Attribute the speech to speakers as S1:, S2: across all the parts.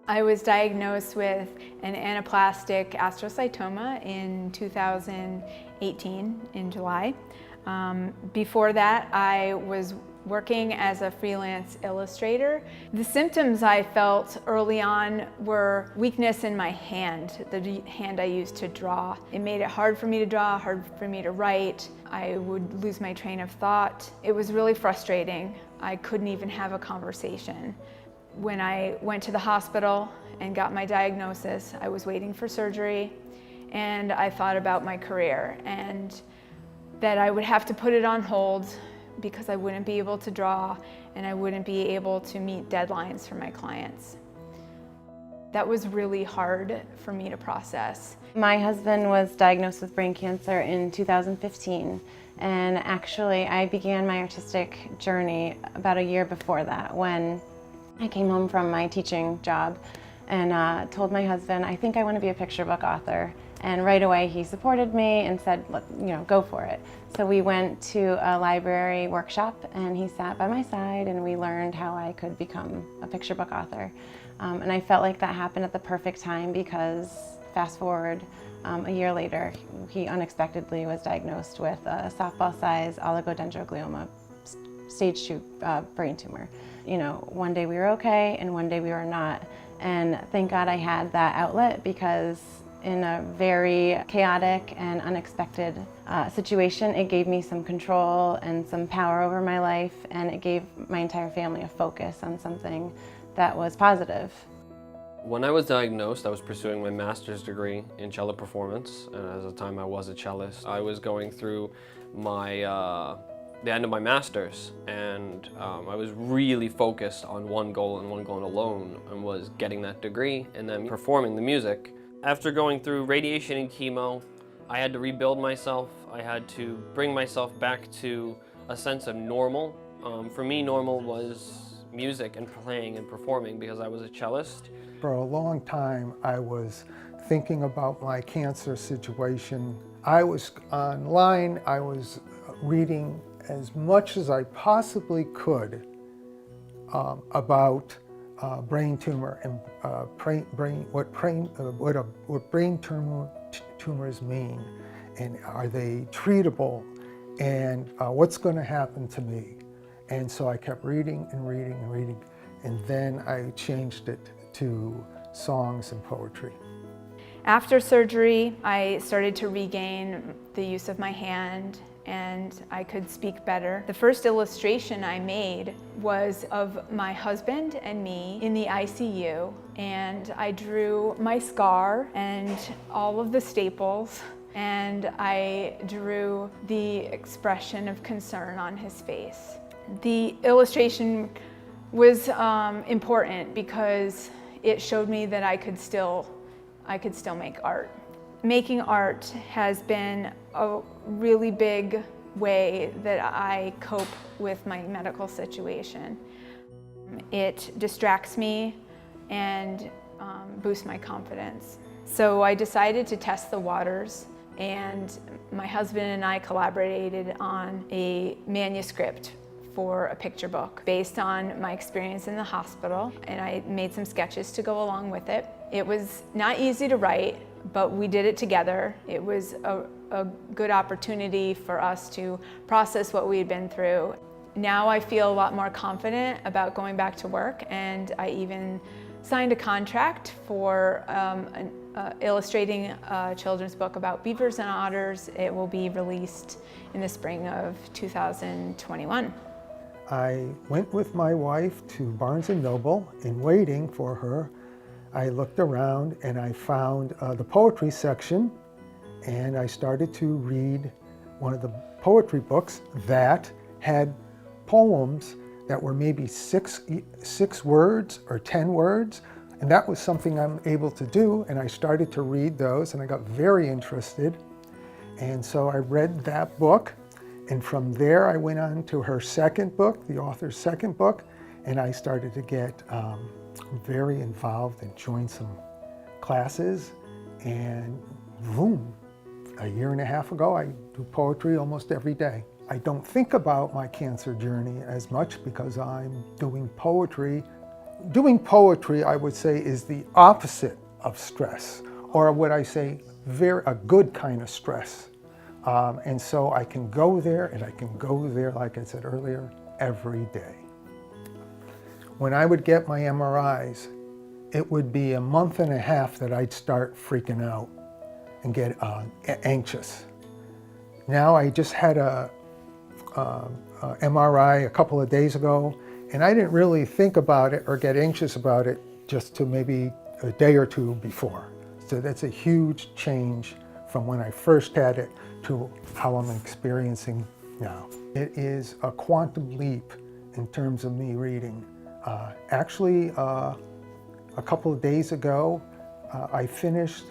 S1: I was diagnosed with an anaplastic astrocytoma in 2018 in July. Before that, I was working as a freelance illustrator. The symptoms I felt early on were weakness in my hand, the hand I used to draw. It made it hard for me to draw, hard for me to write. I would lose my train of thought. It was really frustrating. I couldn't even have a conversation. When I went to the hospital and got my diagnosis, I was waiting for surgery, and I thought about my career and that I would have to put it on hold because I wouldn't be able to draw and I wouldn't be able to meet deadlines for my clients. That was really hard for me to process.
S2: My husband was diagnosed with brain cancer in 2015, and actually I began my artistic journey about a year before that, when I came home from my teaching job and told my husband, I think I want to be a picture book author. And right away he supported me and said, go for it. So we went to a library workshop and he sat by my side and we learned how I could become a picture book author. And I felt like that happened at the perfect time because fast forward a year later, he unexpectedly was diagnosed with a softball-sized oligodendroglioma, stage 2 brain tumor. One day we were okay and one day we were not. And thank God I had that outlet, because in a very chaotic and unexpected situation, it gave me some control and some power over my life, and it gave my entire family a focus on something that was positive.
S3: When I was diagnosed, I was pursuing my master's degree in cello performance, and at the time I was a cellist. I was going through the end of my master's, and I was really focused on one goal and one goal alone, and was getting that degree and then performing the music. After going through radiation and chemo, I had to rebuild myself. I had to bring myself back to a sense of normal. For me, normal was music and playing and performing because I was a cellist.
S4: For a long time, I was thinking about my cancer situation. I was online, I was reading as much as I possibly could about brain tumor and what brain tumors mean, and are they treatable, and what's going to happen to me. And so I kept reading and reading and reading, and then I changed it to songs and poetry.
S1: After surgery, I started to regain the use of my hand and I could speak better. The first illustration I made was of my husband and me in the ICU, and I drew my scar and all of the staples, and I drew the expression of concern on his face. The illustration was important because it showed me that I could still make art. Making art has been a really big way that I cope with my medical situation. It distracts me and boosts my confidence. So I decided to test the waters, and my husband and I collaborated on a manuscript for a picture book based on my experience in the hospital, and I made some sketches to go along with it. It was not easy to write, but we did it together. It was a good opportunity for us to process what we had been through. Now I feel a lot more confident about going back to work, and I even signed a contract for illustrating a children's book about beavers and otters. It will be released in the spring of 2021.
S4: I went with my wife to Barnes & Noble, and waiting for her, I looked around and I found the poetry section, and I started to read one of the poetry books that had poems that were maybe six words or 10 words, and that was something I'm able to do, and I started to read those, and I got very interested, and so I read that book, and from there I went on to her second book, the author's second book, and I started to get very involved and joined some classes, and boom, a year and a half ago I do poetry almost every day. I don't think about my cancer journey as much because I'm doing poetry Doing poetry, I would say, is the opposite of stress, or what I say, a good kind of stress. And so I can go there, and I can go there, like I said earlier, every day. When I would get my MRIs, it would be a month and a half that I'd start freaking out and get anxious. Now I just had a MRI a couple of days ago, and I didn't really think about it or get anxious about it just to maybe a day or two before. So that's a huge change from when I first had it to how I'm experiencing now. It is a quantum leap in terms of me reading. Actually, a couple of days ago, I finished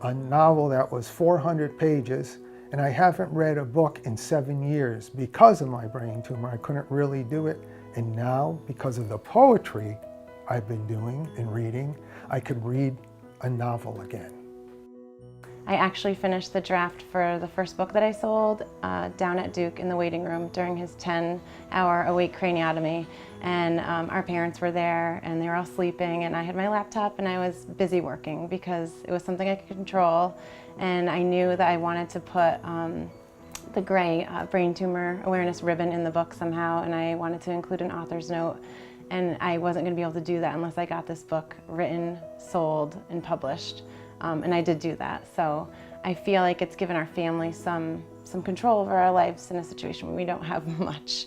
S4: a novel that was 400 pages, and I haven't read a book in 7 years because of my brain tumor. I couldn't really do it. And now, because of the poetry I've been doing and reading, I could read a novel again.
S2: I actually finished the draft for the first book that I sold down at Duke in the waiting room during his 10-hour awake craniotomy. And our parents were there, and they were all sleeping, and I had my laptop, and I was busy working because it was something I could control. And I knew that I wanted to put the gray brain tumor awareness ribbon in the book somehow, and I wanted to include an author's note. And I wasn't going to be able to do that unless I got this book written, sold, and published. And I did do that. So I feel like it's given our family some control over our lives in a situation where we don't have much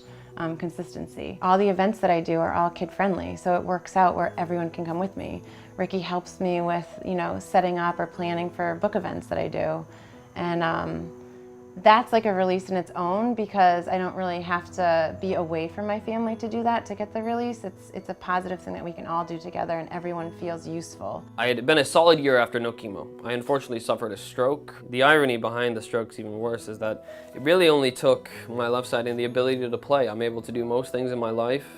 S2: consistency. All the events that I do are all kid-friendly, so it works out where everyone can come with me. Ricky helps me with, setting up or planning for book events that I do. And that's like a release in its own because I don't really have to be away from my family to do that, to get the release. It's a positive thing that we can all do together and everyone feels useful.
S3: I had been a solid year after no chemo. I unfortunately suffered a stroke. The irony behind the stroke's even worse is that it really only took my left side and the ability to play. I'm able to do most things in my life.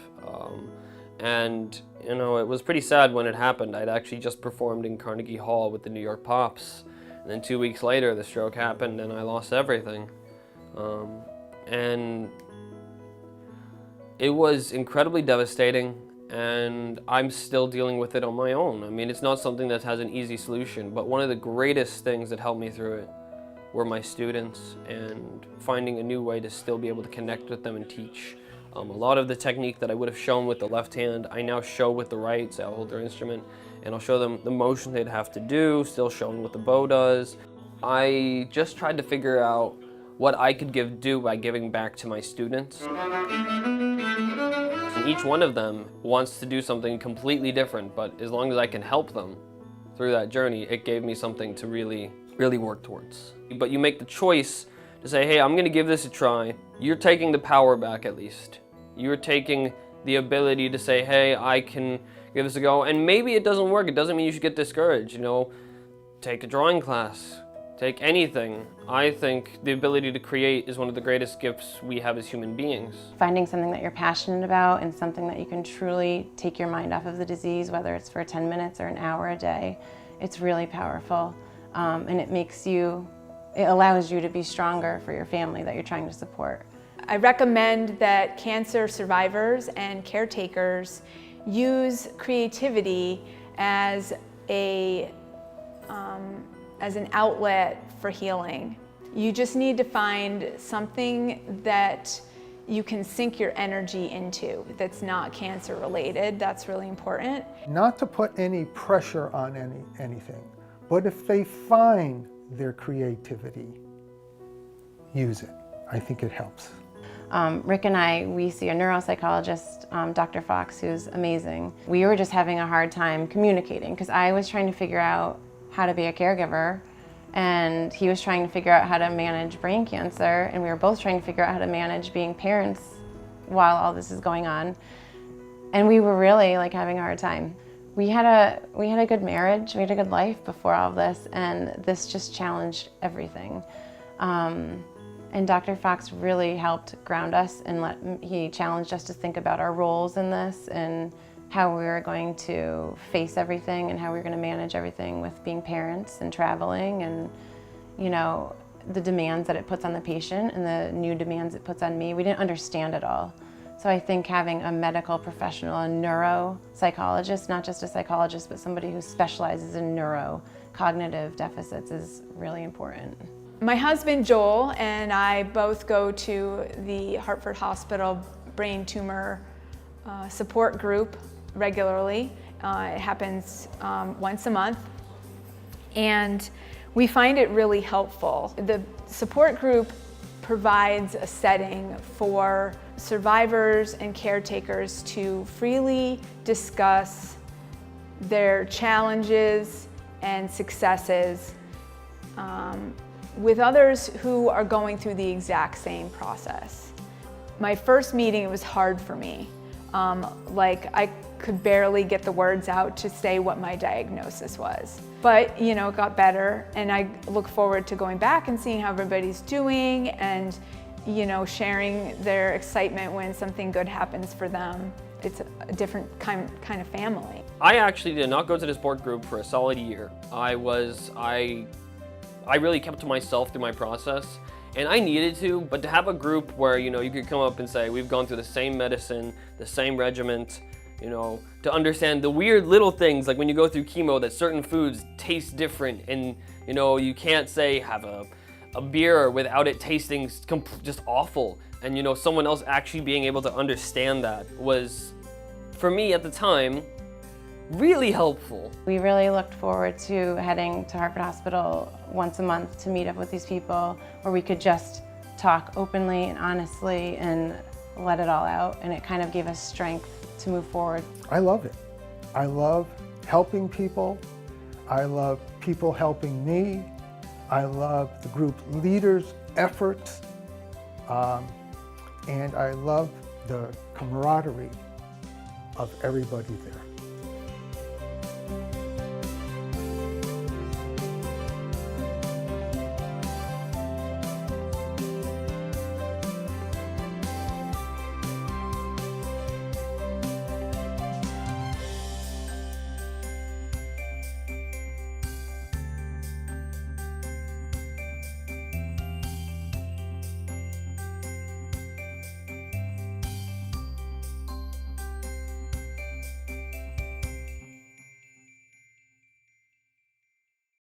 S3: And it was pretty sad when it happened. I'd actually just performed in Carnegie Hall with the New York Pops. And then 2 weeks later, the stroke happened and I lost everything. And it was incredibly devastating, and I'm still dealing with it on my own. I mean, it's not something that has an easy solution, but one of the greatest things that helped me through it were my students and finding a new way to still be able to connect with them and teach. A lot of the technique that I would have shown with the left hand, I now show with the right, so I'll hold their instrument and I'll show them the motion they'd have to do, still showing what the bow does. I just tried to figure out what I could do by giving back to my students. And each one of them wants to do something completely different, but as long as I can help them through that journey, it gave me something to really work towards. But you make the choice to say, hey, I'm gonna give this a try. You're taking the power back at least. You're taking the ability to say, hey, I can give this a go. And maybe it doesn't work. It doesn't mean you should get discouraged. Take a drawing class, take anything. I think the ability to create is one of the greatest gifts we have as human beings.
S2: Finding something that you're passionate about and something that you can truly take your mind off of the disease, whether it's for 10 minutes or an hour a day, it's really powerful. And it allows you to be stronger for your family that you're trying to support.
S1: I recommend that cancer survivors and caretakers use creativity as an outlet for healing. You just need to find something that you can sink your energy into that's not cancer related. That's really important.
S4: Not to put any pressure on anything, but if they find their creativity, use it. I think it helps.
S2: Rick and we see a neuropsychologist, Dr. Fox, who's amazing. We were just having a hard time communicating because I was trying to figure out how to be a caregiver and he was trying to figure out how to manage brain cancer, and we were both trying to figure out how to manage being parents while all this is going on. And we were really having a hard time. We had a good marriage, we had a good life before all of this, and this just challenged everything. And Dr. Fox really helped ground us, and he challenged us to think about our roles in this and how we were going to face everything and how we were going to manage everything with being parents and traveling and, the demands that it puts on the patient and the new demands it puts on me. We didn't understand it all. So I think having a medical professional, a neuropsychologist, not just a psychologist, but somebody who specializes in neurocognitive deficits is really important.
S1: My husband Joel and I both go to the Hartford Hospital brain tumor support group regularly. It happens once a month, and we find it really helpful. The support group provides a setting for survivors and caretakers to freely discuss their challenges and successes with others who are going through the exact same process. My first meeting, it was hard for me. I could barely get the words out to say what my diagnosis was. But, it got better, and I look forward to going back and seeing how everybody's doing and, sharing their excitement when something good happens for them. It's a different kind of family.
S3: I actually did not go to the support group for a solid year. I really kept to myself through my process, and I needed to, but to have a group where, you could come up and say, we've gone through the same medicine, the same regiment, to understand the weird little things, like when you go through chemo, that certain foods taste different, and, you can't say, have a beer without it tasting just awful. And, someone else actually being able to understand that was, for me at the time, really helpful.
S2: We really looked forward to heading to Hartford Hospital once a month to meet up with these people where we could just talk openly and honestly and let it all out, and it kind of gave us strength to move forward.
S4: I love it. I love helping people. I love people helping me. I love the group leaders' efforts. And I love the camaraderie of everybody there.